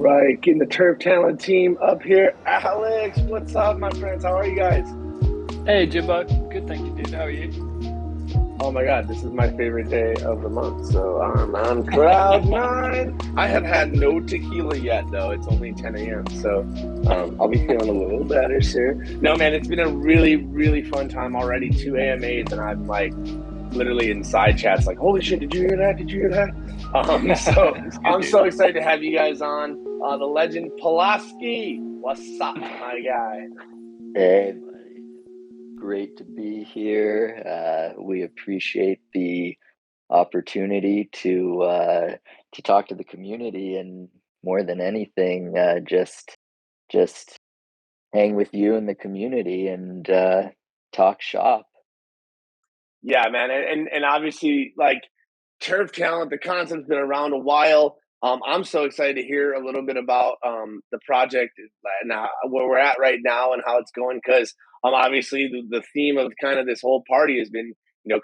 right, getting the Turf Talent team up here. Alex, what's up, my friends? How are you guys? Hey Jimbo, good thank you, dude. How are you? Oh my God, this is my favorite day of the month. So I'm on cloud nine. I have had no tequila yet, though. It's only 10 a.m. So I'll be feeling a little better soon. No, man, it's been a really, really fun time already. Two AMAs, and I'm like literally in side chats, like, holy shit, did you hear that? Did you hear that? So It's good, I'm dude. so excited to have you guys on. The legend Polaski. What's up, my guy? Hey, buddy. Great to be here. We appreciate the opportunity to talk to the community, and more than anything, just hang with you and the community and talk shop. Yeah, man, and obviously, like Turf Talent, the concept's been around a while. I'm so excited to hear a little bit about the project and where we're at right now and how it's going. Because obviously, the theme of kind of this whole party has been,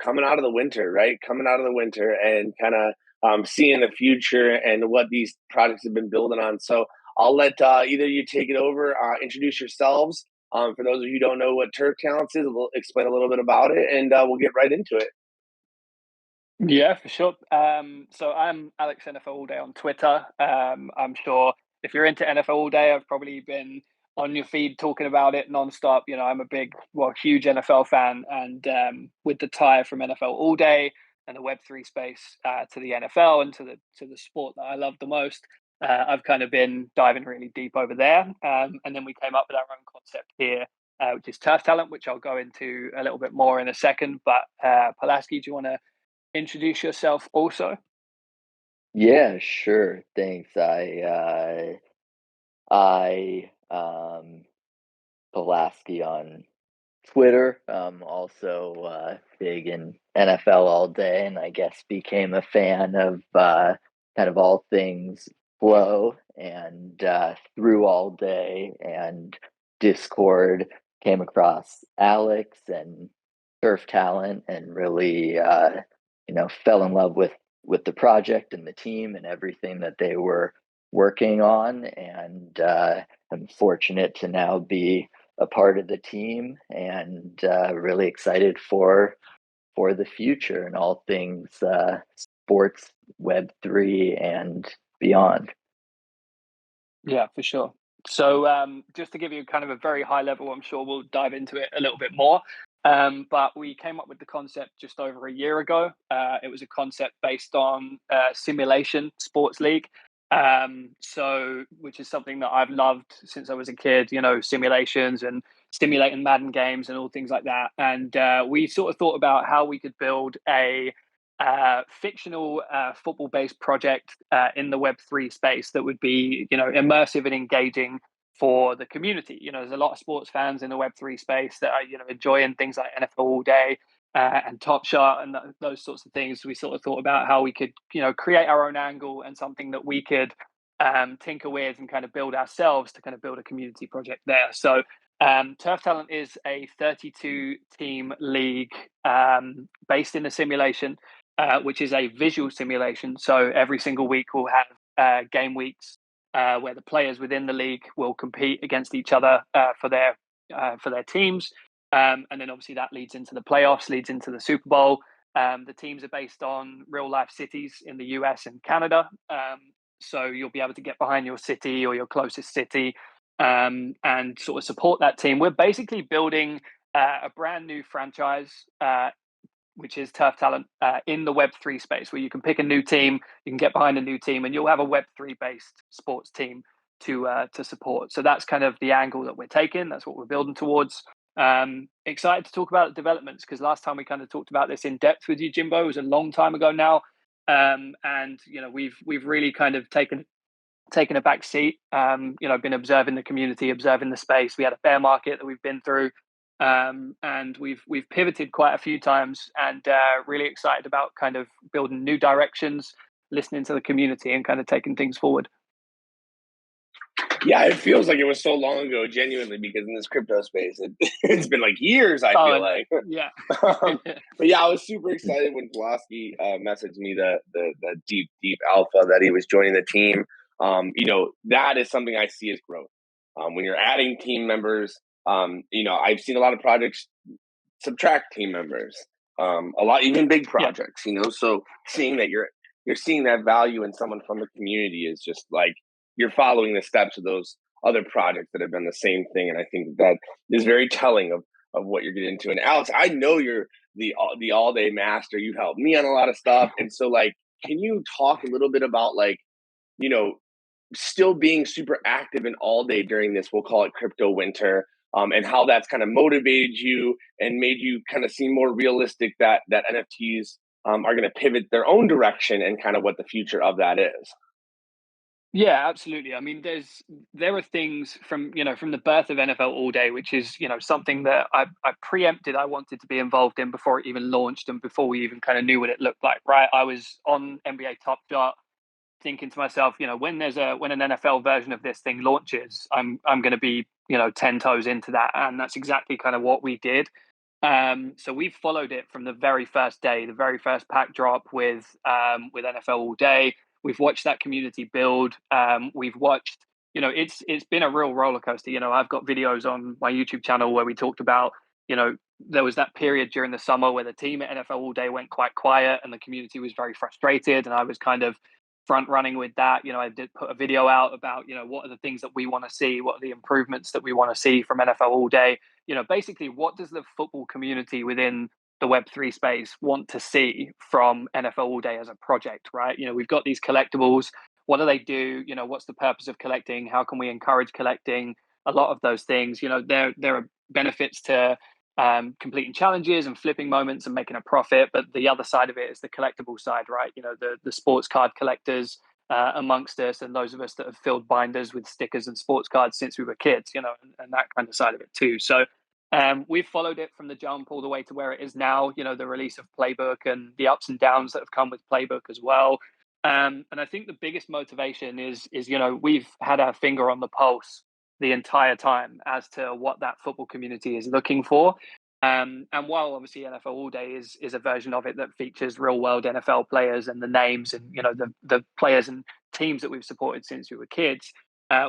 coming out of the winter, right? Coming out of the winter and kind of seeing the future and what these projects have been building on. So I'll let either of you take it over, introduce yourselves. For those of you who don't know what Turf Talents is, we'll explain a little bit about it, and we'll get right into it. Yeah, for sure. So I'm Alex NFL All Day on Twitter. I'm sure if you're into NFL All Day, I've probably been on your feed talking about it nonstop. I'm a huge NFL fan, and with the tie from NFL All Day and the Web3 space to the NFL and to the sport that I love the most, I've kind of been diving really deep over there. And then we came up with our own concept here, which is Turf Talent, which I'll go into a little bit more in a second. But Pulaski, do you want to introduce yourself also? Yeah, sure. Thanks. I Pulaski on Twitter. Also big in NFL all day, and I guess became a fan of kind of all things flow and through all day and Discord. Came across Alex and Surf Talent, and really, fell in love with the project and the team and everything that they were working on. And I'm fortunate to now be a part of the team, and really excited for the future and all things sports, Web3, and beyond. Yeah, for sure. So just to give you kind of a very high level, I'm sure we'll dive into it a little bit more. But we came up with the concept just over a year ago. It was a concept based on simulation sports league. Which is something that I've loved since I was a kid, simulations and stimulating Madden games and all things like that. And we sort of thought about how we could build a fictional football-based project in the Web3 space that would be, immersive and engaging for the community. There's a lot of sports fans in the Web3 space that are, enjoying things like NFL All Day and Top Shot and those sorts of things. We sort of thought about how we could, create our own angle and something that we could tinker with and kind of build ourselves to kind of build a community project there. So Turf Talent is a 32 team league based in a simulation, which is a visual simulation. So every single week we'll have game weeks where the players within the league will compete against each other for their teams. And then obviously that leads into the playoffs, leads into the Super Bowl. The teams are based on real life cities in the US and Canada. So you'll be able to get behind your city or your closest city and sort of support that team. We're basically building a brand new franchise, which is Turf Talent, in the Web3 space, where you can pick a new team, you can get behind a new team, and you'll have a Web3 based sports team to support. So that's kind of the angle that we're taking. That's what we're building towards. Excited to talk about the developments, because last time we kind of talked about this in depth with you, Jimbo. It was a long time ago now, and we've really kind of taken a back seat. Been observing the community, observing the space. We had a bear market that we've been through. And we've pivoted quite a few times, and really excited about kind of building new directions, listening to the community, and kind of taking things forward. Yeah, it feels like it was so long ago, genuinely, because in this crypto space, it's been like years, I feel like. Yeah. But yeah, I was super excited when Pulaski messaged me the deep alpha that he was joining the team. that is something I see as growth. When you're adding team members, I've seen a lot of projects subtract team members, a lot, even big projects, so seeing that you're seeing that value in someone from the community is just like you're following the steps of those other projects that have been the same thing. And I think that is very telling of what you're getting into. And Alex, I know you're the all day master. You helped me on a lot of stuff. And so like, can you talk a little bit about like, you know, still being super active and all day during this, we'll call it crypto winter, and how that's kind of motivated you and made you kind of seem more realistic that NFTs are going to pivot their own direction and kind of what the future of that is. Yeah, absolutely. I mean, there are things from the birth of NFL All Day, which is something that I preempted. I wanted to be involved in before it even launched and before we even kind of knew what it looked like. Right, I was on NBA Top Shot, thinking to myself, when an NFL version of this thing launches, I'm going to be 10 toes into that, and that's exactly kind of what we did. So we've followed it from the very first day, the very first pack drop with NFL All Day. We've watched that community build. We've watched, it's been a real roller coaster. I've got videos on my YouTube channel where we talked about, there was that period during the summer where the team at NFL All Day went quite quiet and the community was very frustrated, and I was kind of front running with that. I did put a video out about, what are the things that we want to see, what are the improvements that we want to see from NFL All Day. Basically, what does the football community within the Web3 space want to see from NFL All Day as a project, right? We've got these collectibles. What do they do? What's the purpose of collecting? How can we encourage collecting? A lot of those things, there are benefits to completing challenges and flipping moments and making a profit, but the other side of it is the collectible side, right? The sports card collectors amongst us, and those of us that have filled binders with stickers and sports cards since we were kids, and that kind of side of it too. So we've followed it from the jump all the way to where it is now, the release of Playbook and the ups and downs that have come with Playbook as well. And I think the biggest motivation is we've had our finger on the pulse the entire time as to what that football community is looking for. And while obviously NFL All Day is a version of it that features real world NFL players and the names and the players and teams that we've supported since we were kids,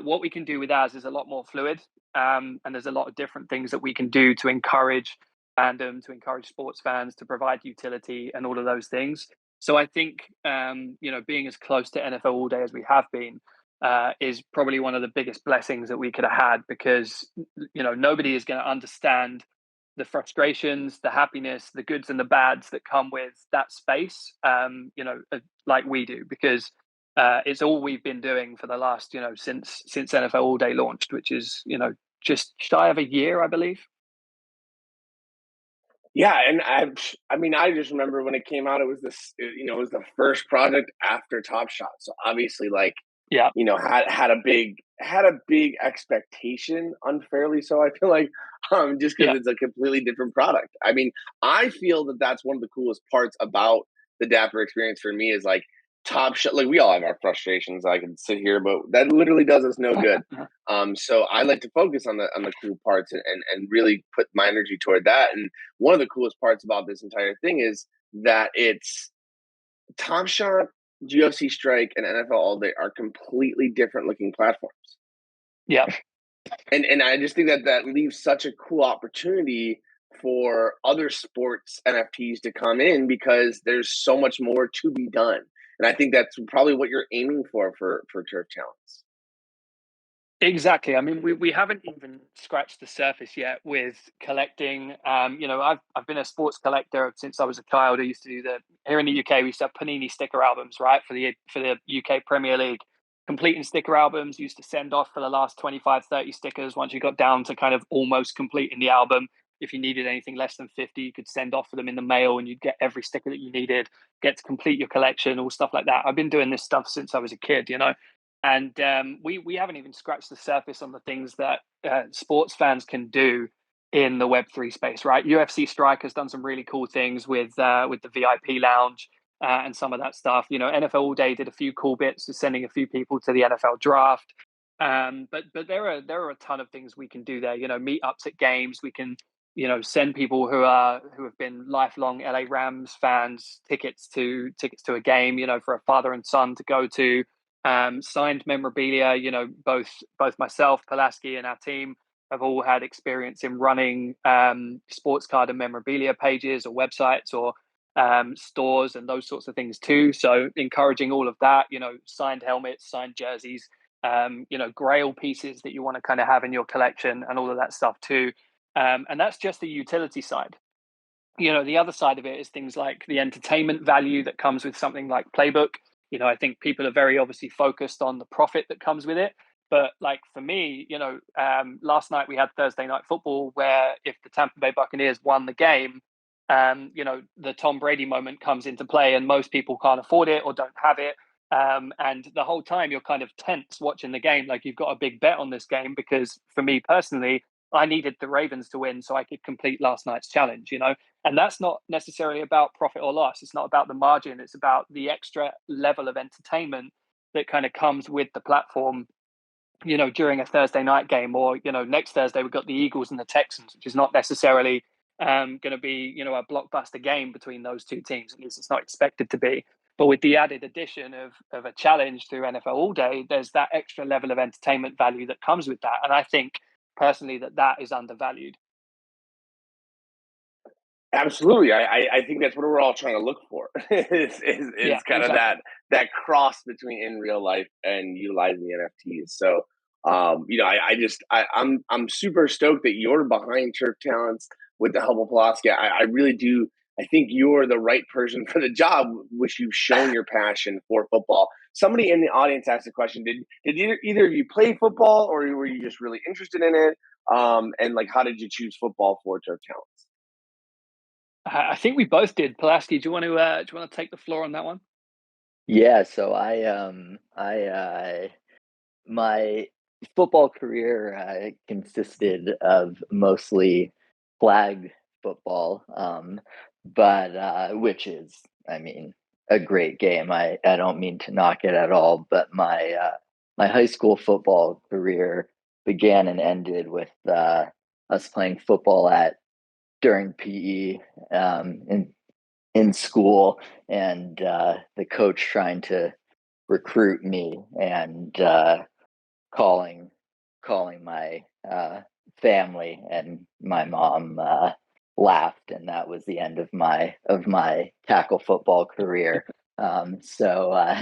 what we can do with ours is a lot more fluid. And there's a lot of different things that we can do to encourage fandom, to encourage sports fans, to provide utility and all of those things. So I think being as close to NFL All Day as we have been is probably one of the biggest blessings that we could have had, because nobody is going to understand the frustrations, the happiness, the goods and the bads that come with that space, like we do, because it's all we've been doing for the last, since NFL All Day launched, which is, just shy of a year, I believe. Yeah, and I just remember when it came out, it was it was the first project after Top Shot. So obviously, like, yeah, had a big expectation, unfairly so. I feel like, just because it's a completely different product. I mean, I feel that that's one of the coolest parts about the Dapper experience for me is like Top Shot. Like, we all have our frustrations. I can sit here, but that literally does us no good. So I like to focus on the cool parts and really put my energy toward that. And one of the coolest parts about this entire thing is that it's Top Shot, UFC Strike, and NFL All Day are completely different looking platforms. Yeah. And I just think that leaves such a cool opportunity for other sports NFTs to come in, because there's so much more to be done. And I think that's probably what you're aiming for Turf Talents. Exactly. I mean, we haven't even scratched the surface yet with collecting. I've been a sports collector since I was a child. I used to do here in the UK. We used to have Panini sticker albums, right, for the UK Premier League. Completing sticker albums, used to send off for the last 25, 30 stickers. Once you got down to kind of almost completing the album, if you needed anything less than 50, you could send off for them in the mail, and you'd get every sticker that you needed, get to complete your collection, all stuff like that. I've been doing this stuff since I was a kid, And we haven't even scratched the surface on the things that sports fans can do in the Web3 space, right? UFC Strike has done some really cool things with the VIP lounge and some of that stuff. NFL All Day did a few cool bits of sending a few people to the NFL draft. But there are a ton of things we can do there. Meetups at games. We can send people who have been lifelong LA Rams fans tickets to a game. For a father and son to go to. signed memorabilia. Both myself, Polaski, and our team have all had experience in running sports card and memorabilia pages or websites or stores and those sorts of things too. So encouraging all of that, signed helmets, signed jerseys, grail pieces that you want to kind of have in your collection and all of that stuff too. And that's just the utility side. The other side of it is things like the entertainment value that comes with something like Playbook. I think people are very obviously focused on the profit that comes with it. But like for me, last night we had Thursday night football where if the Tampa Bay Buccaneers won the game, the Tom Brady moment comes into play and most people can't afford it or don't have it. And the whole time you're kind of tense watching the game, like you've got a big bet on this game because for me personally, I needed the Ravens to win so I could complete last night's challenge, and that's not necessarily about profit or loss. It's not about the margin. It's about the extra level of entertainment that kind of comes with the platform, during a Thursday night game or, next Thursday we've got the Eagles and the Texans, which is not necessarily going to be, a blockbuster game between those two teams. At least it's not expected to be. But with the added addition of a challenge through NFL All Day, there's that extra level of entertainment value that comes with that. And I think personally that is undervalued. Absolutely. I think that's what we're all trying to look for is kind of exactly. that cross between in real life and utilizing the NFTs. So, I'm super stoked that you're behind Turf Talents with the help of Pulaski. I really do. I think you're the right person for the job, which you've shown your passion for football. Somebody in the audience asked a question: Did either of you play football, or were you just really interested in it? And like, how did you choose football for Turf Talents? I think we both did. Pulaski, do you want to take the floor on that one? Yeah, so my football career consisted of mostly flag football, but which is, I mean, a great game. I don't mean to knock it at all, but my high school football career began and ended with us playing football at during PE in school, and the coach trying to recruit me and calling my family, and my mom laughed, and that was the end of my tackle football career. So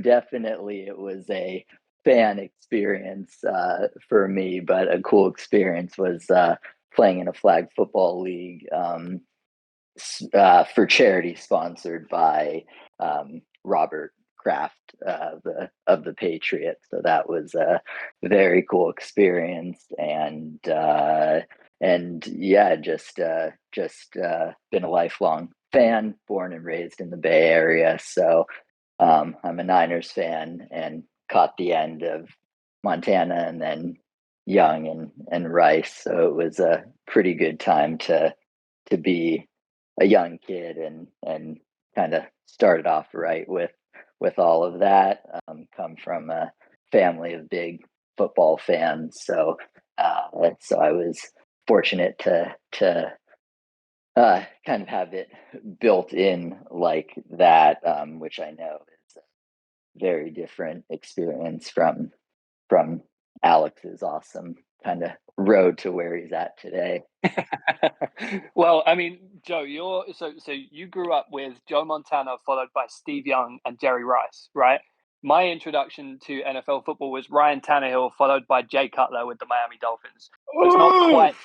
definitely it was a fan experience for me, but a cool experience was playing in a flag football league for charity, sponsored by Robert Kraft of the Patriots. So that was a very cool experience, and yeah, just been a lifelong fan, born and raised in the Bay Area. So I'm a Niners fan and caught the end of Montana and then Young and Rice. So it was a pretty good time to be a young kid and kind of started off right with all of that. Come from a family of big football fans, so I was fortunate to kind of have it built in like that, which I know is a very different experience from Alex's awesome kind of road to where he's at today. Well, I mean, Joe, so you grew up with Joe Montana, followed by Steve Young and Jerry Rice, right? My introduction to NFL football was Ryan Tannehill, followed by Jay Cutler with the Miami Dolphins. So it's not quite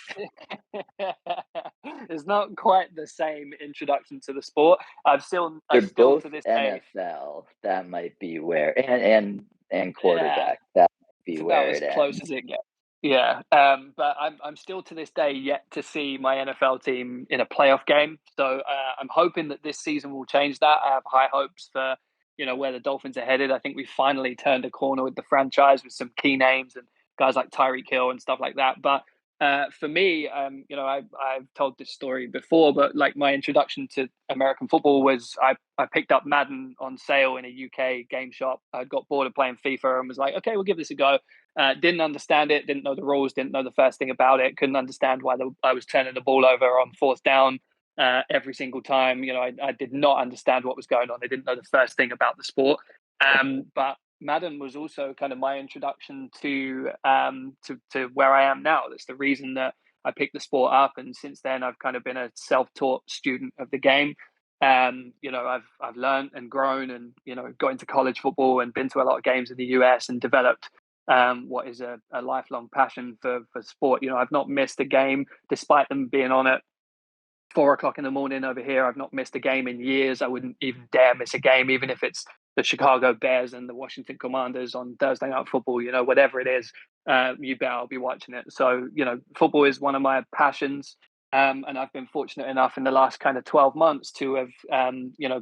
it's not quite the same introduction to the sport. They're Still both to this day. NFL. That might be where, and Yeah, quarterback. That might be it's about where as it close ends. as it gets. Yeah, but I'm still to this day yet to see my NFL team in a playoff game. So I'm hoping that this season will change that. I have high hopes for where the Dolphins are headed. I think we finally turned a corner with the franchise with some key names and guys like Tyreek Hill and stuff like that. But for me, I've told this story before, but like my introduction to American football was I picked up Madden on sale in a UK game shop. I got bored of playing FIFA and was like, okay, we'll give this a go. Didn't understand it, didn't know the rules, didn't know the first thing about it, couldn't understand why I was turning the ball over on fourth down every single time. I did not understand what was going on. I didn't know the first thing about the sport. But Madden was also kind of my introduction to where I am now. That's the reason that I picked the sport up, and since then I've kind of been a self-taught student of the game. I've learned and grown, and got into college football and been to a lot of games in the US and developed what is a lifelong passion for sport. I've not missed a game despite them being on at 4 o'clock in the morning over here. I've not missed a game in years. I wouldn't even dare miss a game, even if it's the Chicago Bears and the Washington Commanders on Thursday Night Football. Whatever it is, you bet I'll be watching it. So, football is one of my passions. And I've been fortunate enough in the last kind of 12 months to have,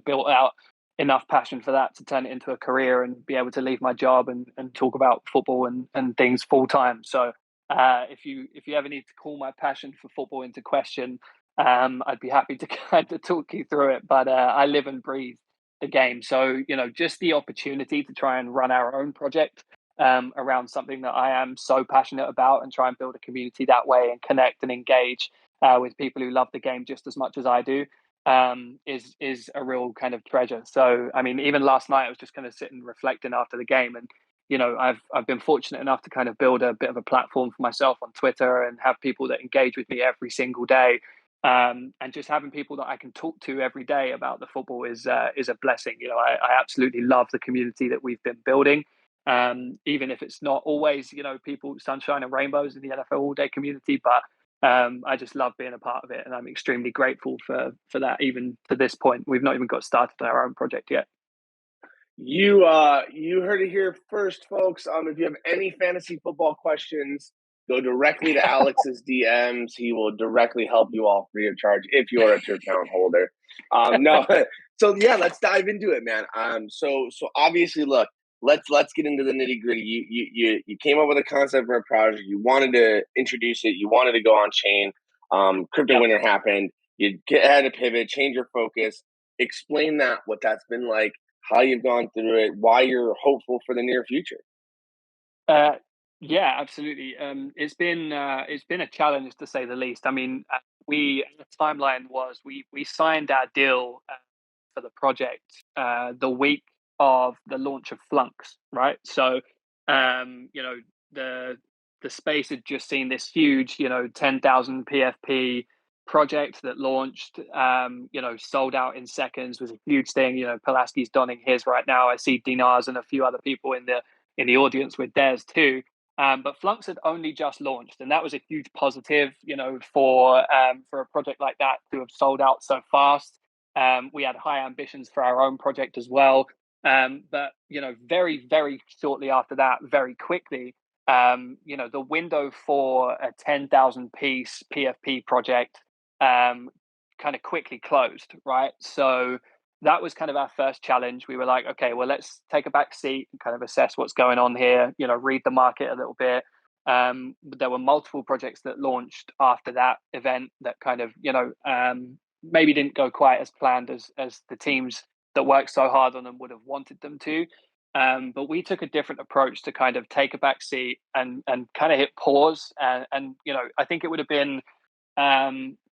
built out enough passion for that to turn it into a career and be able to leave my job and talk about football and things full time. So if you ever need to call my passion for football into question, I'd be happy to kind of talk you through it. But I live and breathe the game. So, just the opportunity to try and run our own project around something that I am so passionate about and try and build a community that way and connect and engage with people who love the game just as much as I do is a real kind of treasure. So, I mean, even last night I was just kind of sitting reflecting after the game, and I've been fortunate enough to kind of build a bit of a platform for myself on Twitter and have people that engage with me every single day. And just having people that I can talk to every day about the football is a blessing. I absolutely love the community that we've been building. Even if it's not always, people sunshine and rainbows in the NFL all day community, but I just love being a part of it, and I'm extremely grateful for that. Even to this point, we've not even got started on our own project yet. You heard it here first, folks. If you have any fantasy football questions, go directly to Alex's DMs. He will directly help you all free of charge if you're a Turf Talent holder. No, so yeah, let's dive into it, man. So obviously, look, let's get into the nitty gritty. You came up with a concept for a project. You wanted to introduce it. You wanted to go on chain. Crypto winter happened. You had to pivot, change your focus. Explain what that's been like, how you've gone through it, why you're hopeful for the near future. Yeah, absolutely. It's been a challenge to say the least. I mean, the timeline was we signed our deal for the project the week of the launch of Flunks, right? So, the space had just seen this huge, 10,000 PFP project that launched, sold out in seconds, was a huge thing. Polaski's donning his right now. I see Dinars and a few other people in the audience with theirs too. But Flunks had only just launched, and that was a huge positive, for a project like that to have sold out so fast. We had high ambitions for our own project as well. But very, very shortly after that, very quickly, the window for a 10,000 piece PFP project kind of quickly closed, right? So that was kind of our first challenge. We were like, okay, well, let's take a back seat and kind of assess what's going on here, read the market a little bit. There were multiple projects that launched after that event that kind of, maybe didn't go quite as planned as the teams that worked so hard on them would have wanted them to. But we took a different approach to kind of take a back seat and kind of hit pause. And I think it would have been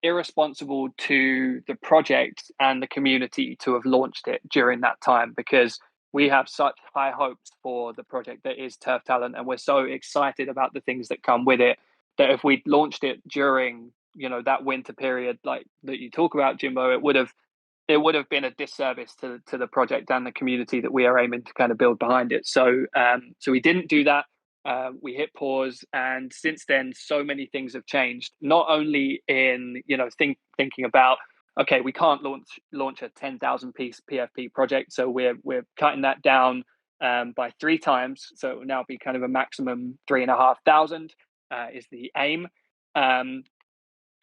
irresponsible to the project and the community to have launched it during that time, because we have such high hopes for the project that is Turf Talent, and we're so excited about the things that come with it, that if we'd launched it during that winter period like that you talk about, Jimbo, it would have been a disservice to the project and the community that we are aiming to kind of build behind it. So we didn't do that. We hit pause, and since then, so many things have changed. Not only in thinking about, okay, we can't launch a 10,000 piece PFP project, so we're cutting that down by 3 times. So it will now be kind of a maximum 3,500 is the aim.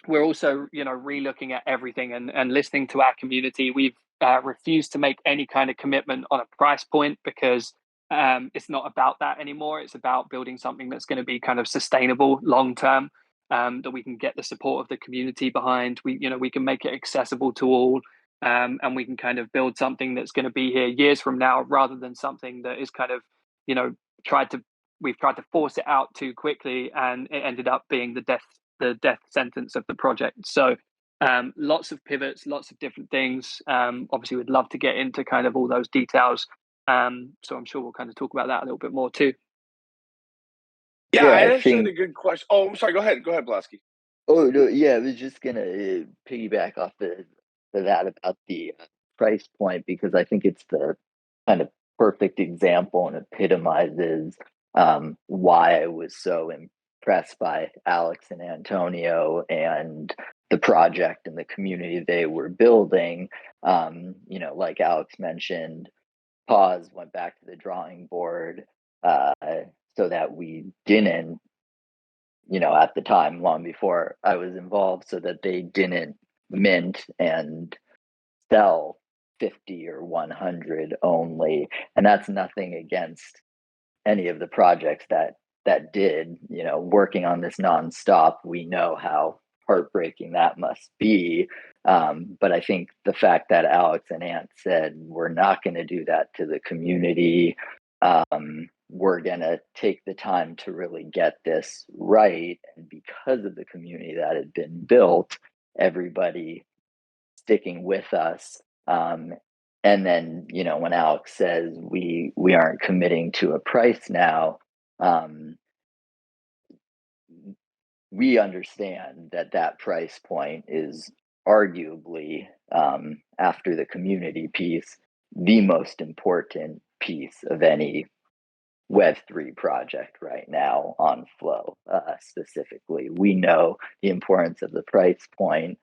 We're also re-looking at everything and listening to our community. We've refused to make any kind of commitment on a price point, because it's not about that anymore. It's about building something that's going to be kind of sustainable long term, that we can get the support of the community behind. We can make it accessible to all, and we can kind of build something that's going to be here years from now, rather than something that is kind of we've tried to force it out too quickly, and it ended up being the death sentence of the project. So lots of pivots, lots of different things. Obviously, we'd love to get into kind of all those details So I'm sure we'll kind of talk about that a little bit more too. Yeah, I I actually had think. a good question. Oh, I'm sorry. Go ahead. Go ahead, Pulaski. Oh no, yeah, I was just gonna piggyback off that about the price point, because I think it's the kind of perfect example and epitomizes why I was so impressed by Alex and Antonio and the project and the community they were building. Like Alex mentioned, pause, went back to the drawing board, uh, so that we didn't, at the time, long before I was involved, so that they didn't mint and sell 50 or 100 only. And that's nothing against any of the projects that did. Working on this nonstop, we know how heartbreaking that must be. But I think the fact that Alex and Ant said, we're not going to do that to the community, we're going to take the time to really get this right. And because of the community that had been built, everybody sticking with us. And then, when Alex says we aren't committing to a price now, we understand that price point is arguably, after the community piece, the most important piece of any Web3 project right now on Flow. Specifically, we know the importance of the price point,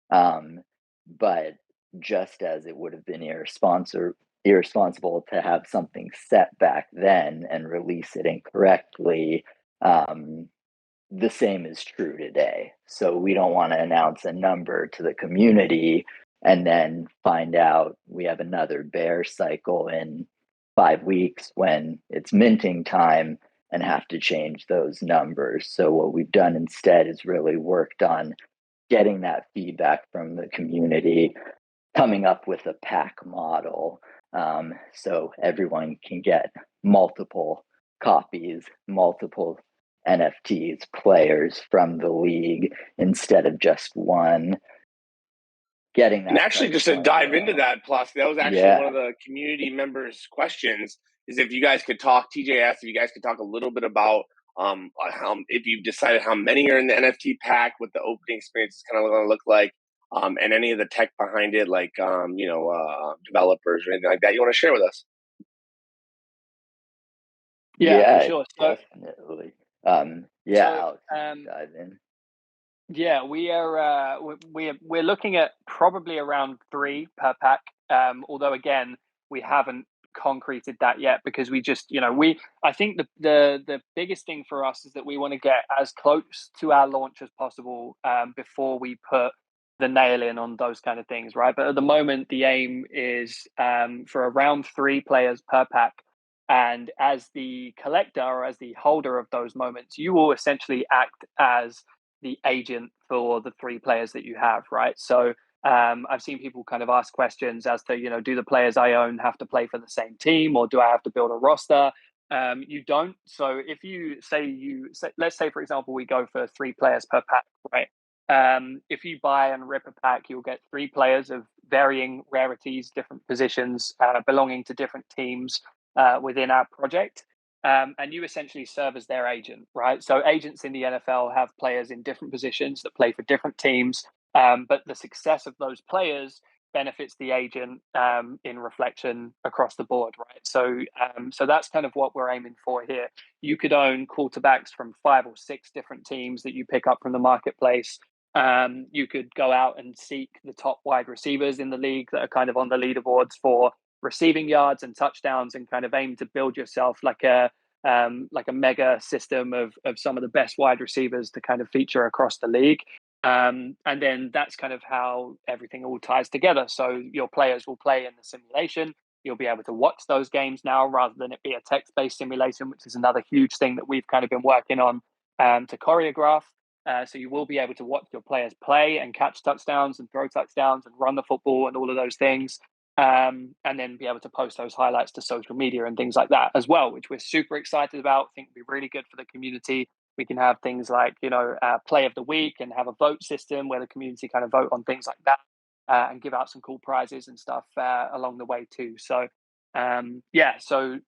but just as it would have been irresponsible to have something set back then and release it incorrectly, the same is true today. So we don't want to announce a number to the community and then find out we have another bear cycle in 5 weeks when it's minting time and have to change those numbers. So what we've done instead is really worked on getting that feedback from the community, coming up with a pack model, so everyone can get multiple copies, multiple NFTs, players from the league instead of just one. Getting that. And actually, just to dive into that, plus that was actually one of the community members' questions. Is if you guys could talk, TJ asked if you guys could talk a little bit about how, if you've decided how many are in the NFT pack, what the opening experience is kind of going to look like, and any of the tech behind it, like developers or anything like that. You want to share with us? Yeah, for sure. So, definitely. so Alex, dive in. Yeah, we're looking at probably around 3 per pack. Although again, we haven't concreted that yet, because we just, I think the biggest thing for us is that we want to get as close to our launch as possible, before we put the nail in on those kind of things, right? But at the moment, the aim is, for around 3 players per pack. And as the collector, or as the holder of those moments, you will essentially act as the agent for the 3 players that you have, right? So I've seen people kind of ask questions as to, do the players I own have to play for the same team, or do I have to build a roster? You don't. So if let's say, for example, we go for 3 players per pack, right? If you buy and rip a pack, you'll get 3 players of varying rarities, different positions, belonging to different teams within our project. And you essentially serve as their agent, right? So agents in the NFL have players in different positions that play for different teams, but the success of those players benefits the agent, in reflection across the board, right? So that's kind of what we're aiming for here. You could own quarterbacks from 5 or 6 different teams that you pick up from the marketplace. You could go out and seek the top wide receivers in the league that are kind of on the leaderboards for receiving yards and touchdowns, and kind of aim to build yourself like a mega system of some of the best wide receivers to kind of feature across the league. And then that's kind of how everything all ties together. So your players will play in the simulation. You'll be able to watch those games now, rather than it be a text-based simulation, which is another huge thing that we've kind of been working on, to choreograph. So you will be able to watch your players play and catch touchdowns and throw touchdowns and run the football and all of those things. And then be able to post those highlights to social media and things like that as well, which we're super excited about. I think would be really good for the community. We can have things like, play of the week, and have a vote system where the community kind of vote on things like that, and give out some cool prizes and stuff along the way too. So Yeah, so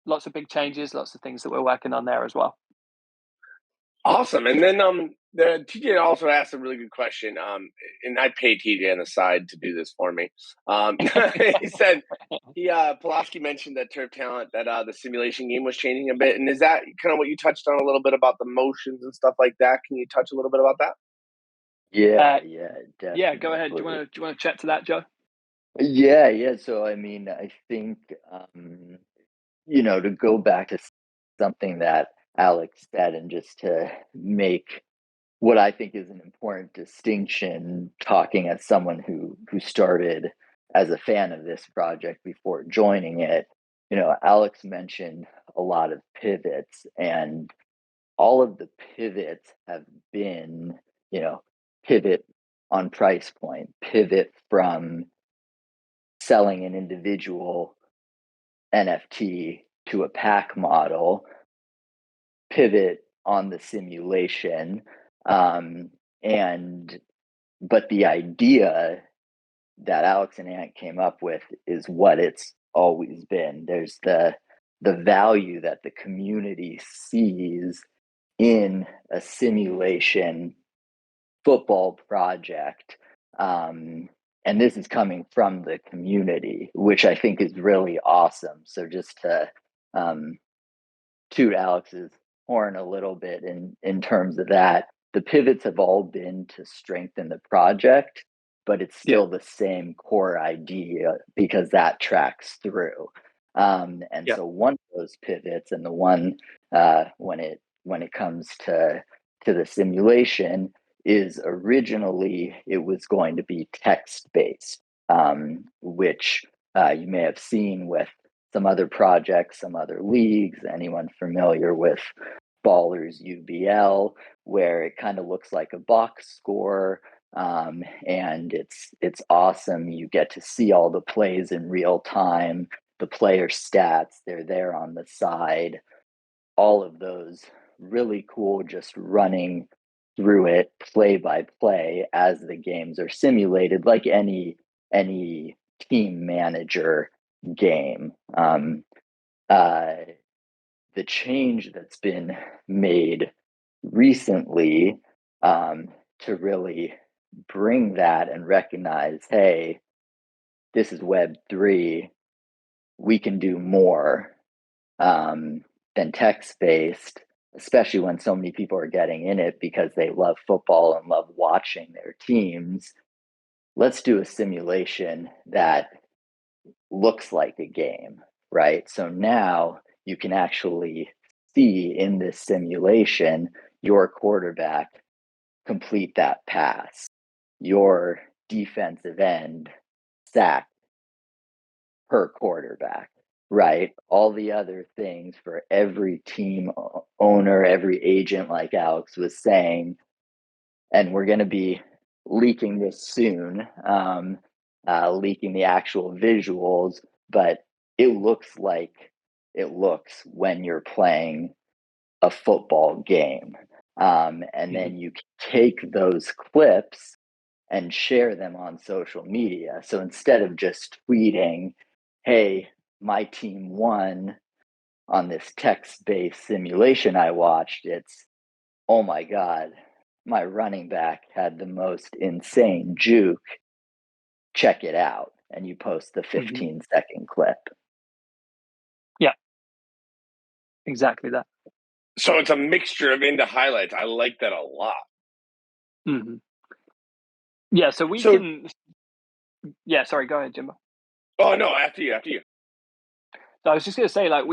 lots of big changes, lots of things that we're working on there as well. Awesome. And then the TJ also asked a really good question. And I pay TJ on the side to do this for me. He said Pulaski mentioned that turf talent, that the simulation game was changing a bit. And is that kind of what you touched on a little bit about the motions and stuff like that? Can you touch a little bit about that? Yeah, Yeah, go ahead. Do definitely. you want to chat to that, Joe? Yeah. So I mean, I think to go back to something that Alex said, and just to make what I think is an important distinction, talking as someone who started as a fan of this project before joining it. Alex mentioned a lot of pivots, and all of the pivots have been, pivot on price point, pivot from selling an individual NFT to a pack model, pivot on the simulation, and but the idea that Alex and Ant came up with is what it's always been. There's the value that the community sees in a simulation football project. And this is coming from the community, which I think is really awesome. So just to toot Alex's horn a little bit in terms of that, the pivots have all been to strengthen the project, but it's Yeah. still the same core idea because that tracks through. And so one of those pivots, and the one when it comes to the simulation, is originally it was going to be text based, which you may have seen with some other projects, some other leagues. Anyone familiar with Ballers UBL, where it kind of looks like a box score, and it's awesome. You get to see all the plays in real time, the player stats, they're there on the side. All of those really cool, just running through it play by play as the games are simulated, like any team manager game. The change that's been made recently, to really bring that and recognize, hey, this is Web3, we can do more than text based, especially when so many people are getting in it because they love football and love watching their teams. Let's do a simulation that looks like a game, right? So now you can actually see in this simulation your quarterback complete that pass, your defensive end sack per quarterback, right? All the other things for every team owner, every agent, like Alex was saying, and we're going to be leaking this soon, leaking the actual visuals, but it looks like it looks when you're playing a football game. And then you can take those clips and share them on social media. So instead of just tweeting, hey, my team won on this text-based simulation I watched, it's, oh my God, my running back had the most insane juke. Check it out. And you post the 15-second clip. Yeah, exactly that. So it's a mixture of into highlights. I like that a lot. Yeah, so we can. Yeah, sorry, go ahead, Jimbo. Oh no, after you. So I was just going to say, like,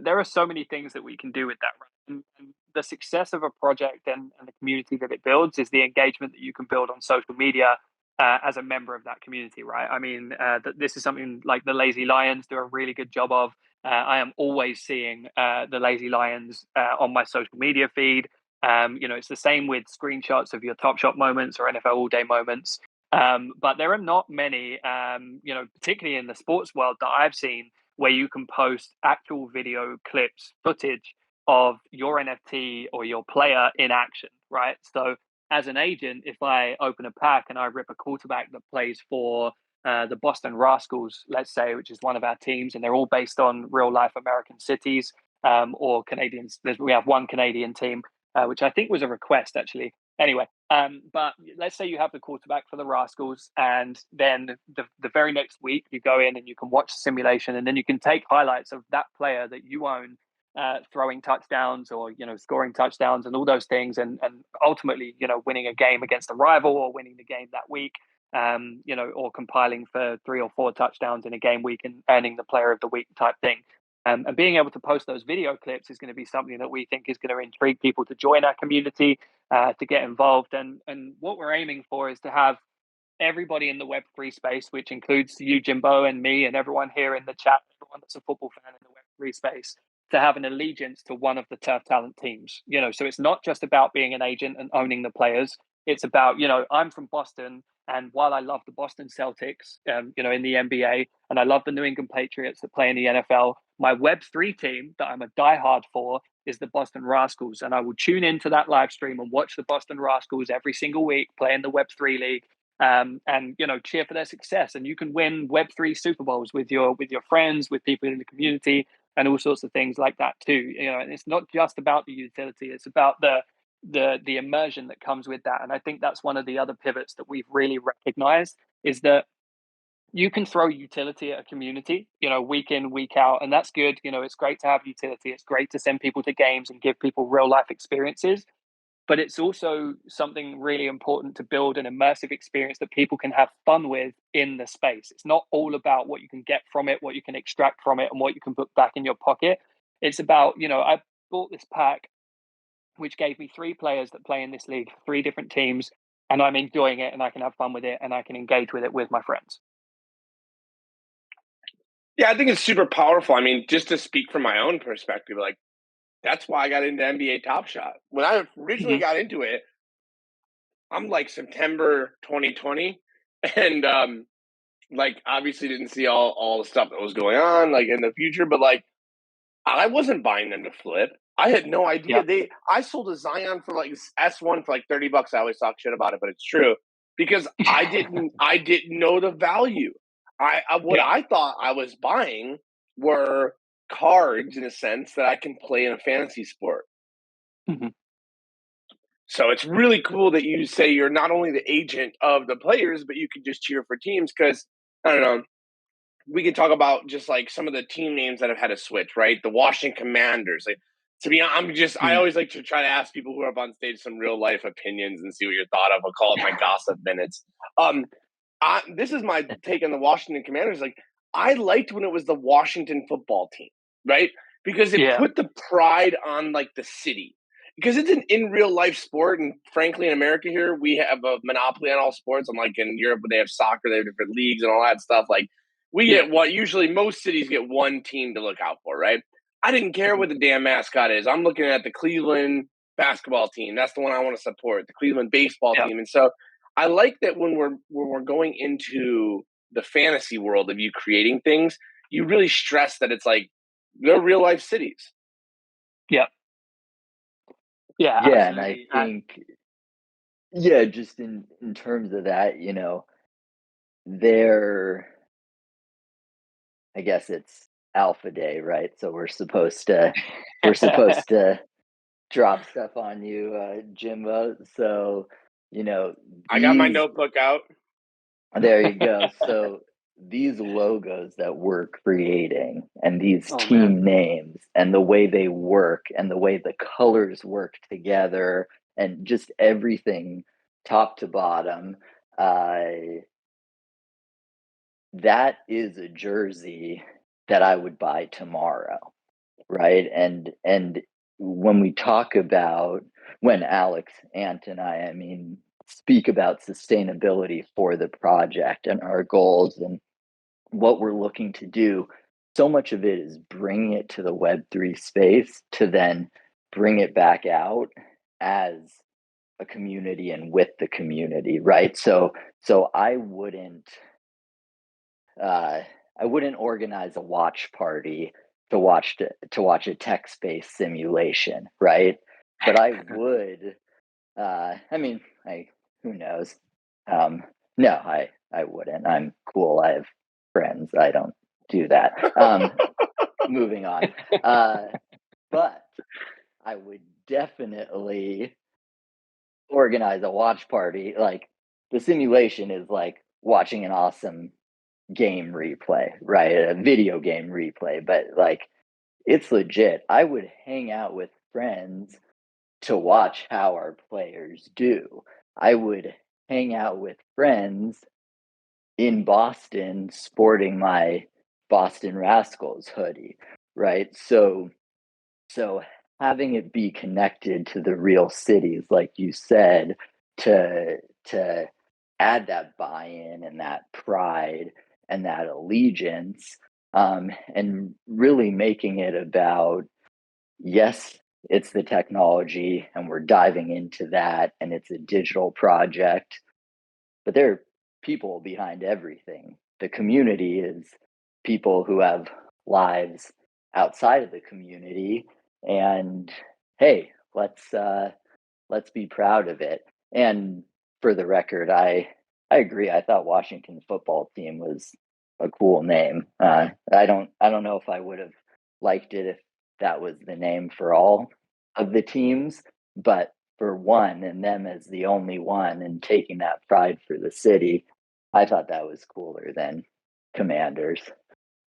there are so many things that we can do with that. Right? And the success of a project and the community that it builds is the engagement that you can build on social media as a member of that community, right? I mean, this is something like the Lazy Lions do a really good job of. I am always seeing the Lazy Lions on my social media feed. It's the same with screenshots of your Top Shot moments or NFL All Day moments. But there are not many, particularly in the sports world that I've seen, where you can post actual video clips, footage of your NFT or your player in action, right? So as an agent, if I open a pack and I rip a quarterback that plays for the Boston Rascals, let's say, which is one of our teams, and they're all based on real life American cities or Canadians. We have one Canadian team, which I think was a request actually. Anyway, but let's say you have the quarterback for the Rascals, and then the very next week you go in and you can watch the simulation, and then you can take highlights of that player that you own throwing touchdowns or scoring touchdowns and all those things, and ultimately winning a game against a rival or winning the game that week, or compiling for 3 or 4 touchdowns in a game week and earning the player of the week type thing. And being able to post those video clips is going to be something that we think is going to intrigue people to join our community, to get involved. And what we're aiming for is to have everybody in the Web3 space, which includes you, Jimbo, and me, and everyone here in the chat, everyone that's a football fan in the Web3 space, to have an allegiance to one of the Turf Talent teams. So it's not just about being an agent and owning the players. It's about, I'm from Boston, and while I love the Boston Celtics, in the NBA, and I love the New England Patriots that play in the NFL, my Web3 team that I'm a diehard for is the Boston Rascals. And I will tune into that live stream and watch the Boston Rascals every single week play in the Web3 league, and cheer for their success. And you can win Web3 Super Bowls with your friends, with people in the community, and all sorts of things like that too. And it's not just about the utility; it's about the immersion that comes with that. And I think that's one of the other pivots that we've really recognized, is that you can throw utility at a community, week in, week out, and that's good. It's great to have utility. It's great to send people to games and give people real life experiences. But it's also something really important to build an immersive experience that people can have fun with in the space. It's not all about what you can get from it, what you can extract from it, and what you can put back in your pocket. It's about, I bought this pack, which gave me 3 players that play in this league, 3 different teams, and I'm enjoying it, and I can have fun with it, and I can engage with it with my friends. Yeah, I think it's super powerful. I mean, just to speak from my own perspective, like, that's why I got into NBA Top Shot. When I originally got into it, I'm like September 2020, and obviously didn't see all the stuff that was going on like in the future, but like I wasn't buying them to flip. I had no idea. I sold a Zion for like S1 for like $30. I always talk shit about it, but it's true because I didn't know the value. I thought I was buying were cards in a sense that I can play in a fantasy sport. Mm-hmm. So it's really cool that you say you're not only the agent of the players, but you can just cheer for teams. Because I don't know, we can talk about just like some of the team names that have had a switch, right? The Washington Commanders. Like, to be honest, I always like to try to ask people who are up on stage some real life opinions and see what you're thought of. I'll call it my gossip minutes. This is my take on the Washington Commanders. Like, I liked when it was the Washington football team, right? Because it put the pride on like the city. Because it's an in real life sport, and frankly, in America here, we have a monopoly on all sports. Unlike in Europe, where they have soccer, they have different leagues and all that stuff. Like, we get usually most cities get one team to look out for, right? I didn't care what the damn mascot is. I'm looking at the Cleveland basketball team. That's the one I want to support. The Cleveland baseball team, and so I like that when we're going into the fantasy world of you creating things, you really stress that it's like they're real life cities. Yeah. Yeah, absolutely. And I think, just in terms of that, I guess it's Alpha Day, right? So we're supposed to drop stuff on you, Jimbo. So, I got my notebook out. There you go. So these logos that we're creating and these team names and the way they work and the way the colors work together and just everything top to bottom, that is a jersey that I would buy tomorrow, right? And when Alex, Ant, and I speak about sustainability for the project and our goals and what we're looking to do, so much of it is bringing it to the Web3 space to then bring it back out as a community and with the community, right? So I wouldn't organize a watch party to watch a text-based simulation, right? But I would. Who knows? No, I wouldn't. I'm cool. I have friends. I don't do that. Moving on. But I would definitely organize a watch party. Like, the simulation is like watching an awesome game replay, right? A video game replay, but like, it's legit. I would hang out with friends to watch how our players do. I would hang out with friends in Boston sporting my Boston Rascals hoodie, right? So having it be connected to the real cities, like you said, to add that buy-in and that pride and that allegiance, and really making it about, yes, it's the technology and we're diving into that and it's a digital project, but there are people behind everything. The community is people who have lives outside of the community, and hey, let's be proud of it. And for the record, I agree. I thought Washington football team was a cool name. I don't know if I would have liked it if that was the name for all of the teams, but for one, and them as the only one, and taking that pride for the city, I thought that was cooler than Commanders.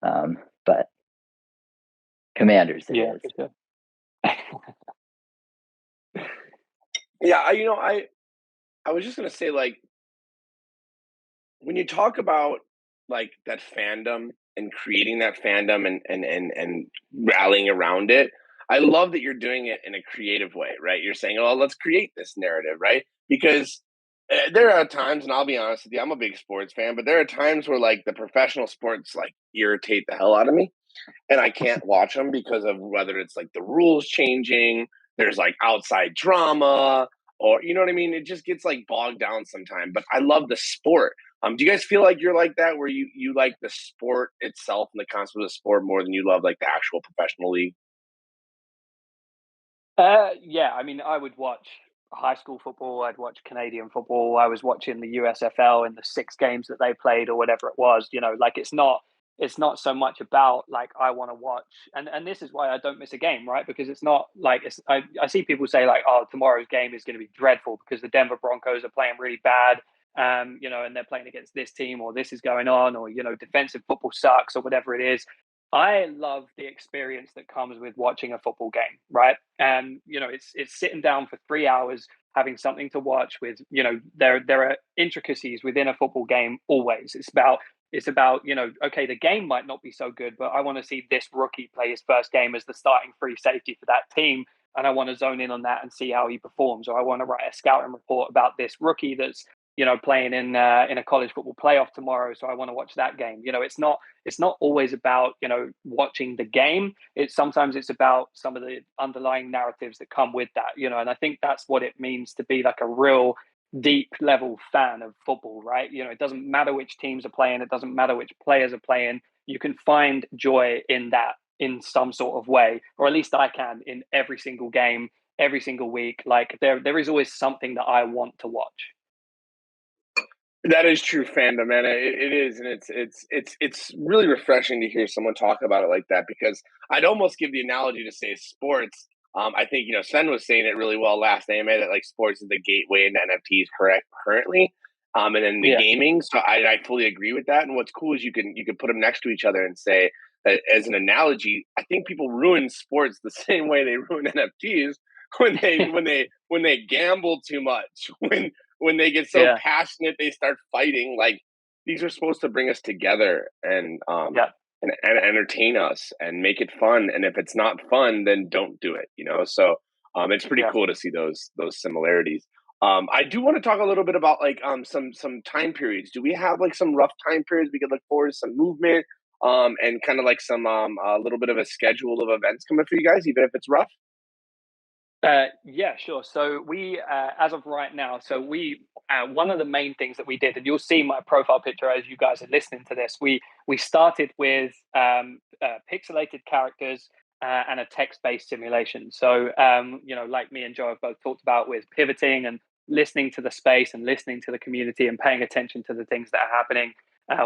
But Commanders it Yeah, is. for sure. Yeah, I was just gonna say, like, when you talk about like that fandom and creating that fandom and rallying around it, I love that you're doing it in a creative way, right? You're saying, oh, let's create this narrative, right? Because there are times, and I'll be honest with you, I'm a big sports fan, but there are times where like the professional sports like irritate the hell out of me, and I can't watch them because of whether it's like the rules changing, there's like outside drama, or you know what I mean? It just gets like bogged down sometimes. But I love the sport. Do you guys feel like you're like that, where you like the sport itself and the concept of the sport more than you love like the actual professional league? Yeah, I mean, I would watch high school football. I'd watch Canadian football. I was watching the USFL in the 6 games that they played or whatever it was. Like, it's not so much about like I want to watch, and this is why I don't miss a game, right? Because it's not like I see people say like, oh, tomorrow's game is going to be dreadful because the Denver Broncos are playing really bad. And they're playing against this team, or this is going on, or defensive football sucks, or whatever it is. I love the experience that comes with watching a football game, right? And it's sitting down for 3 hours, having something to watch with, there are intricacies within a football game always. It's about, okay, the game might not be so good, but I want to see this rookie play his first game as the starting free safety for that team. And I want to zone in on that and see how he performs. Or I want to write a scouting report about this rookie that's, playing in a college football playoff tomorrow. So I want to watch that game. It's not always about watching the game. It's about some of the underlying narratives that come with that. And I think that's what it means to be like a real deep level fan of football, right? It doesn't matter which teams are playing, it doesn't matter which players are playing. You can find joy in that in some sort of way, or at least I can, in every single game, every single week. Like, there is always something that I want to watch. That is true fandom, man. It is, and it's really refreshing to hear someone talk about it like that, because I'd almost give the analogy to say sports. I think Sven was saying it really well last night. That like sports is the gateway into NFTs currently, and then the Yeah. gaming. So I fully agree with that. And what's cool is you can put them next to each other and say that as an analogy. I think people ruin sports the same way they ruin NFTs when they gamble too much, when they get so Yeah. passionate they start fighting. Like, these are supposed to bring us together Yeah. and entertain us and make it fun, and if it's not fun, then don't do it. So it's pretty Yeah. cool to see those similarities. I do want to talk a little bit about like some time periods. Do we have like some rough time periods we could look forward to, some movement, and kind of like some a little bit of a schedule of events coming for you guys, even if it's rough? Yeah, sure. So we, as of right now, one of the main things that we did, and you'll see my profile picture as you guys are listening to this. We started with pixelated characters and a text-based simulation. So like me and Joe have both talked about with pivoting and listening to the space and listening to the community and paying attention to the things that are happening,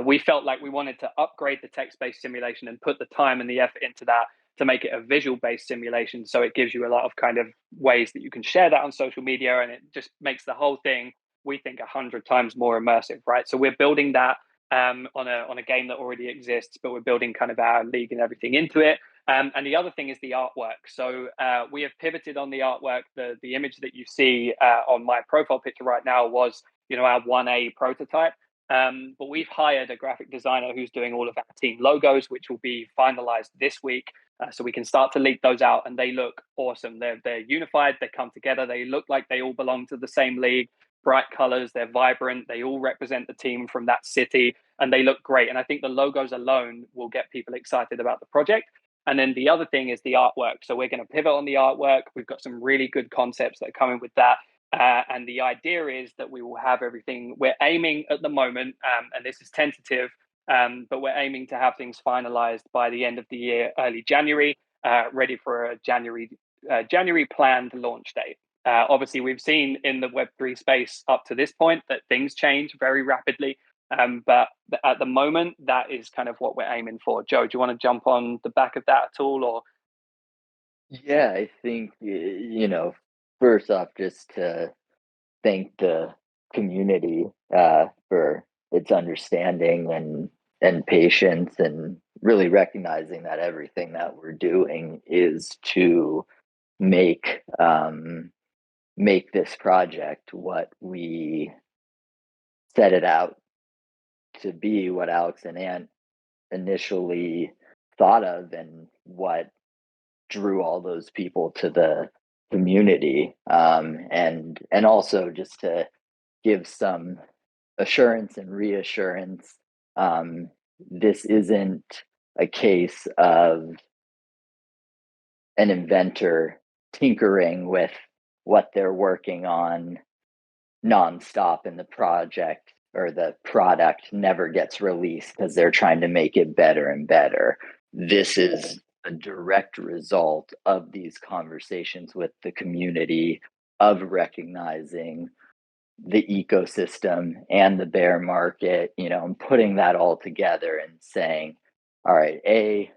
we felt like we wanted to upgrade the text-based simulation and put the time and the effort into that to make it a visual-based simulation. So it gives you a lot of kind of ways that you can share that on social media, and it just makes the whole thing, we think, 100 times more immersive, right? So we're building that on a game that already exists, but we're building kind of our league and everything into it. And the other thing is the artwork. So we have pivoted on the artwork. The image that you see on my profile picture right now was, our 1A prototype. But we've hired a graphic designer who's doing all of our team logos, which will be finalized this week. So we can start to leak those out, and they look awesome. They're unified. They come together. They look like they all belong to the same league. Bright colors. They're vibrant. They all represent the team from that city, and they look great. And I think the logos alone will get people excited about the project. And then the other thing is the artwork. So we're going to pivot on the artwork. We've got some really good concepts that are coming with that. And the idea is that we will have everything. We're aiming at the moment, and this is tentative, but we're aiming to have things finalized by the end of the year, early January, ready for a January planned launch date. Obviously, we've seen in the Web3 space up to this point that things change very rapidly. But at the moment, that is kind of what we're aiming for. Joe, do you want to jump on the back of that at all? Or Yeah, I think, first off, just to thank the community for its understanding and patience, and really recognizing that everything that we're doing is to make this project what we set it out to be, what Alex and Ant initially thought of, and what drew all those people to the community, and also just to give some assurance and reassurance. This isn't a case of an inventor tinkering with what they're working on nonstop, and the project or the product never gets released because they're trying to make it better and better. This is a direct result of these conversations with the community, of recognizing the ecosystem and the bear market, and putting that all together and saying, all right, A,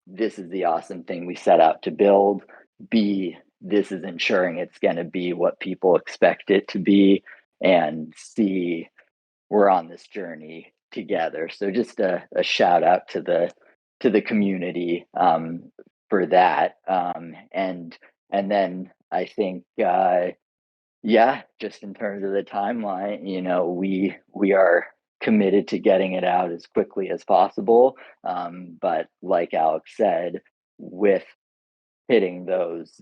this is the awesome thing we set out to build. B, this is ensuring it's going to be what people expect it to be. And C, we're on this journey together. So just a shout out to the community for that. And then I think, just in terms of the timeline, we are committed to getting it out as quickly as possible. But like Alex said, with hitting those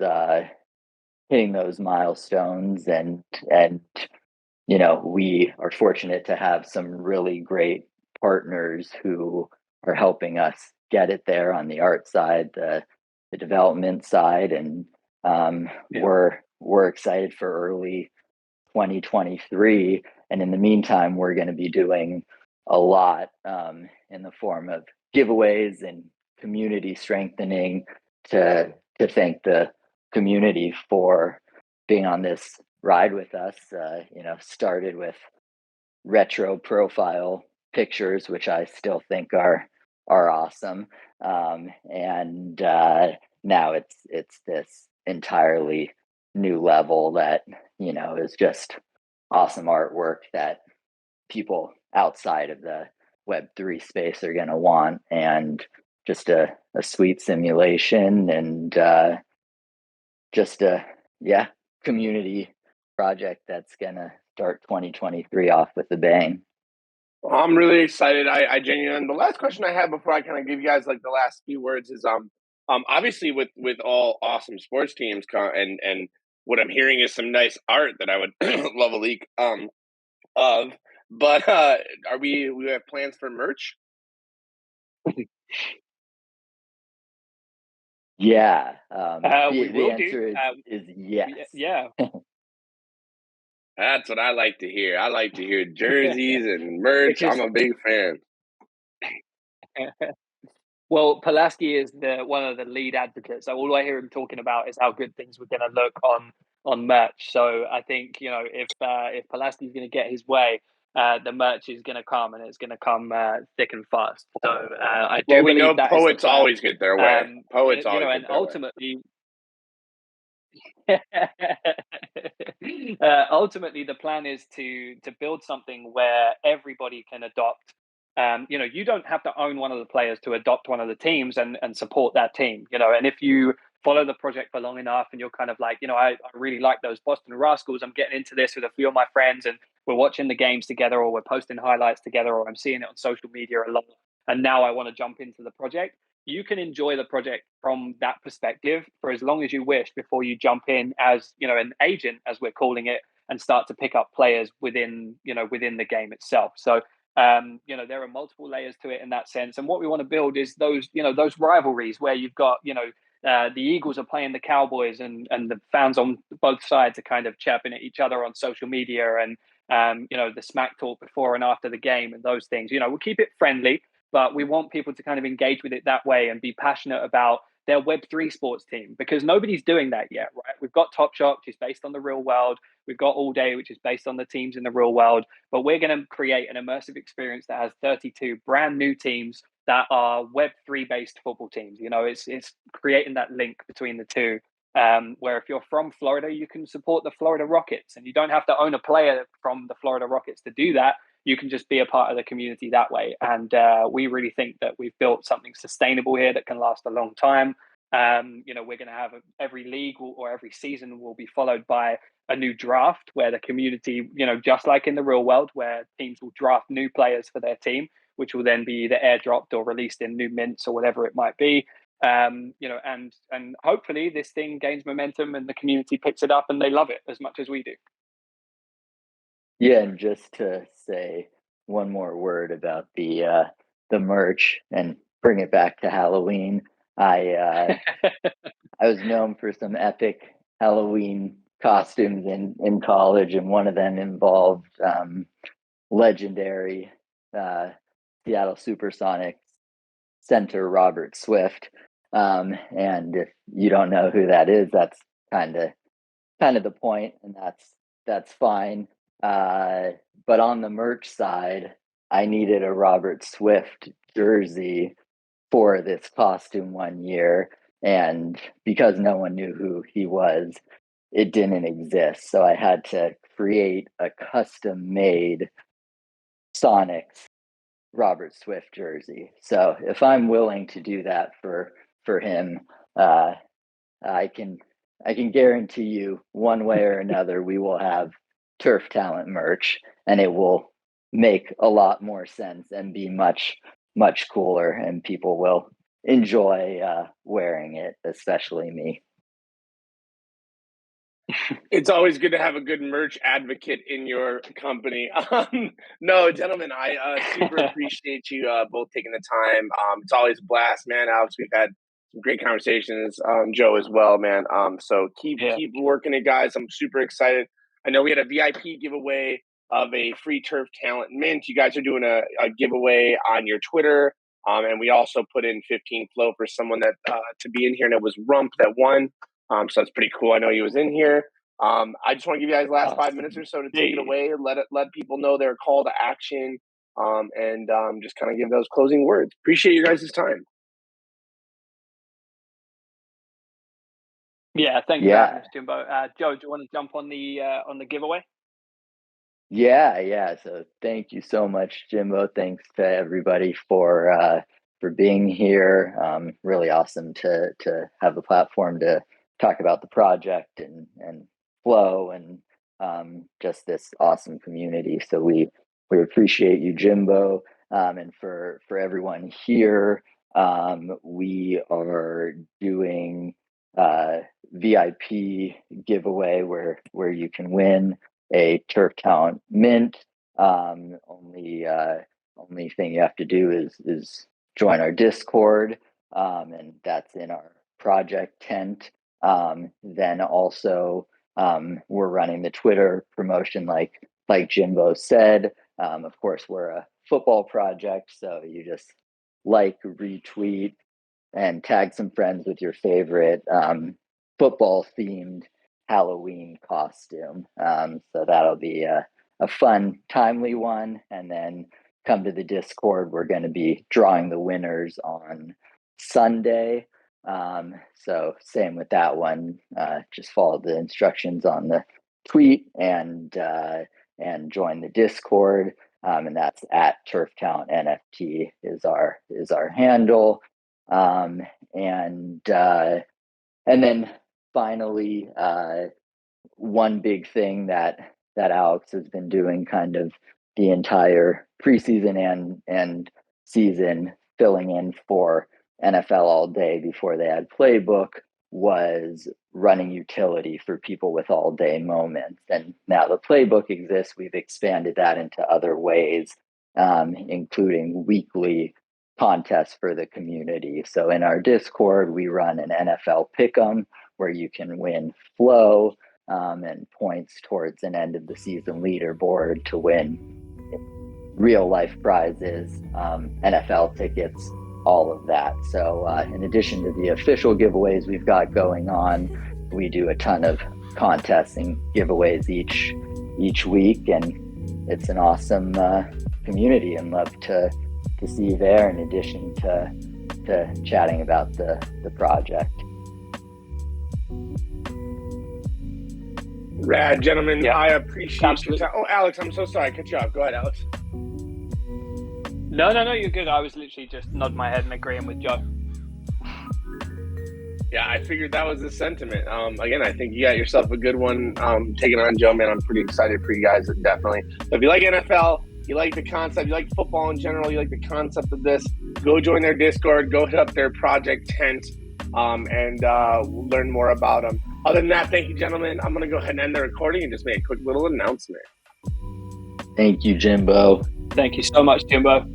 milestones, and we are fortunate to have some really great partners who are helping us get it there on the art side, the development side, and we're excited for early 2023. And in the meantime, we're going to be doing a lot in the form of giveaways and community strengthening to thank the community for being on this ride with us. Started with retro profile pictures, which I still think are awesome, and now it's this entirely new level that is just awesome artwork that people outside of the Web3 space are going to want, and just a sweet simulation, and just a community project that's going to start 2023 off with a bang. Well, I'm really excited. I genuinely. The last question I have before I kind of give you guys like the last few words is obviously with all awesome sports teams and what I'm hearing is some nice art that I would love a leak of. But we have plans for merch? Yeah. The answer is yes. Yeah. That's what I like to hear. I like to hear jerseys and merch. I'm a big fan. Well, Polaski is one of the lead advocates. So all I hear him talking about is how good things were going to look on on merch. So I think, you know, if Pulaski's going to get his way, the merch is going to come, and it's going to come thick and fast. So I do Well, we believe know that is the poets plan. always get their way. Poets You always know, get and their way. ultimately the plan is to build something where everybody can adopt. You know, you don't have to own one of the players to adopt one of the teams and support that team. You know, and if you follow the project for long enough and you're kind of like, you know, I really like those Boston Rascals, I'm getting into this with a few of my friends, and we're watching the games together, or we're posting highlights together, or I'm seeing it on social media a lot, and now I want to jump into the project. You can enjoy the project from that perspective for as long as you wish before you jump in as, you know, an agent, as we're calling it, and start to pick up players within, you know, within the game itself. So you know, there are multiple layers to it in that sense. And what we want to build is those, you know, those rivalries where you've got, you know, the Eagles are playing the Cowboys, and the fans on both sides are kind of chirping at each other on social media, and you know, the smack talk before and after the game and those things. You know, we'll keep it friendly, but we want people to kind of engage with it that way and be passionate about their Web3 sports team, because nobody's doing that yet, right? We've got Top Shot, which is based on the real world. We've got All Day, which is based on the teams in the real world. But we're going to create an immersive experience that has 32 brand new teams that are Web3 based football teams. You know, it's creating that link between the two. Where if you're from Florida, you can support the Florida Rockets, and you don't have to own a player from the Florida Rockets to do that. You can just be a part of the community that way. And we really think that we've built something sustainable here that can last a long time. You know, we're going to have every league or every season will be followed by a new draft where the community, you know, just like in the real world, where teams will draft new players for their team, which will then be either airdropped or released in new mints or whatever it might be. You know, and hopefully this thing gains momentum and the community picks it up and they love it as much as we do. Yeah, and just to say one more word about the merch and bring it back to Halloween. I I was known for some epic Halloween costumes in college, and one of them involved legendary Seattle Supersonics center Robert Swift. And if you don't know who that is, that's kind of the point, and that's fine. Uh, but on the merch side, I needed a Robert Swift jersey for this costume one year, and because no one knew who he was, it didn't exist. So I had to create a custom made Sonics Robert Swift jersey. So if I'm willing to do that for him, uh, I can guarantee you one way or another we will have Turf Talent merch, and it will make a lot more sense and be much cooler, and people will enjoy wearing it, especially me. It's always good to have a good merch advocate in your company. No, gentlemen, I super appreciate you both taking the time. It's always a blast, man. Alex, we've had some great conversations. Joe as well, man. So keep working it, guys. I'm super excited. I know we had a VIP giveaway of a free Turf Talent mint. You guys are doing a giveaway on your Twitter. And we also put in 15 flow for someone that to be in here, and it was Rump that won. So that's pretty cool. I know he was in here. I just want to give you guys the last 5 minutes or so to take it away and let people know their call to action, and just kind of give those closing words. Appreciate you guys' time. Yeah, thanks for having us, Jimbo. Joe, do you want to jump on the giveaway? Yeah. So thank you so much, Jimbo. Thanks to everybody for being here. Really awesome to have the platform to talk about the project and flow and just this awesome community. So we appreciate you, Jimbo, and for everyone here. We are doing VIP giveaway where you can win a Turf Talent mint. Only thing you have to do is join our Discord, and that's in our project tent. Then also we're running the Twitter promotion, like Jimbo said. Of course, we're a football project, so you just retweet, and tag some friends with your favorite football themed Halloween costume. So that'll be a fun, timely one. And then come to the Discord. We're going to be drawing the winners on Sunday. So same with that one. Just follow the instructions on the tweet and join the Discord. And that's at Turf Talent NFT is our handle. And then finally, one big thing that Alex has been doing kind of the entire preseason and season, filling in for NFL All Day before they had Playbook, was running utility for people with all day moments. And now the Playbook exists, we've expanded that into other ways, including weekly contests for the community. So in our Discord, we run an NFL Pick'em where you can win flow and points towards an end of the season leaderboard to win real life prizes, NFL tickets, all of that. So in addition to the official giveaways we've got going on, we do a ton of contests and giveaways each week, and it's an awesome community, and love to see you there in addition to chatting about the project. Rad, gentlemen. Yeah. I appreciate your time. Oh, Alex, I'm so sorry. I cut you off. Go ahead, Alex. No, you're good. I was literally just nodding my head and agreeing with Joe. Yeah, I figured that was the sentiment. Again, I think you got yourself a good one taking on Joe, man. I'm pretty excited for you guys, definitely. So if you like NFL, you like the concept, you like football in general, you like the concept of this, go join their Discord, go hit up their project tent, and learn more about them. Other than that, thank you, gentlemen. I'm going to go ahead and end the recording and just make a quick little announcement. Thank you, Jimbo. Thank you so much, Jimbo.